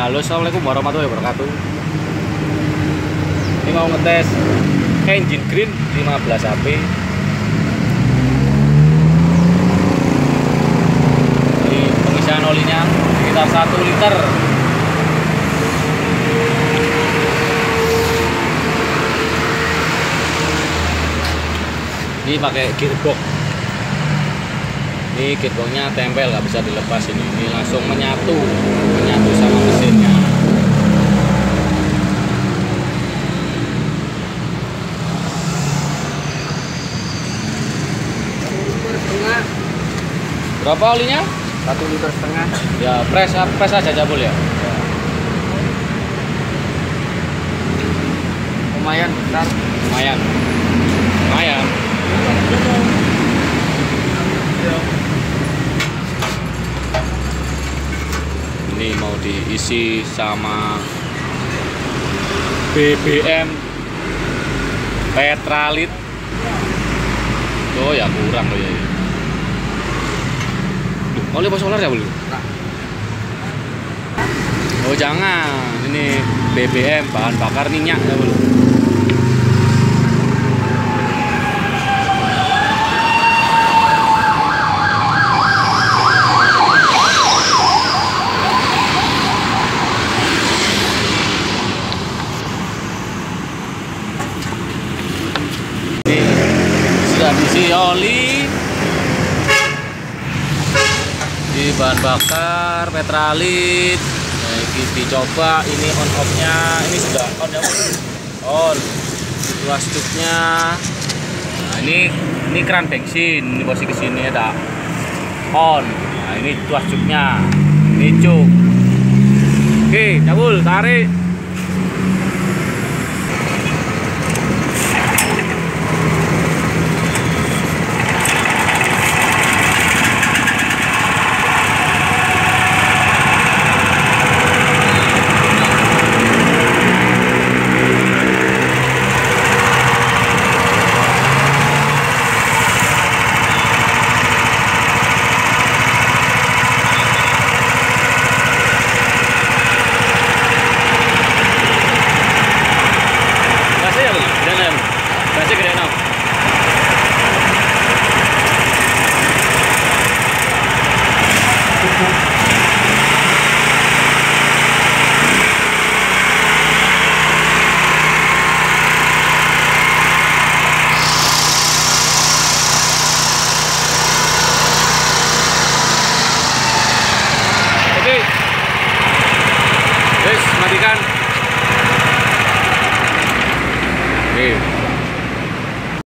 Halo, assalamualaikum warahmatullahi wabarakatuh. Ini mau ngetes engine green 15 HP. Ini pengisian olinya sekitar 1 liter. Ini pakai gearbox. Ini gearboxnya tempel, nggak bisa dilepas ini. Ini langsung menyatu sama mesinnya. Berapa olinya? 1,5 liter. Ya press aja Jabul ya. Lumayan besar. Lumayan. Ini mau diisi sama BBM Petralit. Oh ya kurang loh ya. Oli apa solar ya boleh? Oh jangan, ini BBM bahan bakar minyak ya boleh. Sudah diisi oli di bahan bakar Petralit. Nah, ini dicoba, ini on off nya ini sudah on ya, on tuas cuknya. Nah, ini keran bensin, ini posisi sini ada on. Nah, ini tuas cuknya, ini cuk. Oke, Jabul tarik. Matikan. Oke.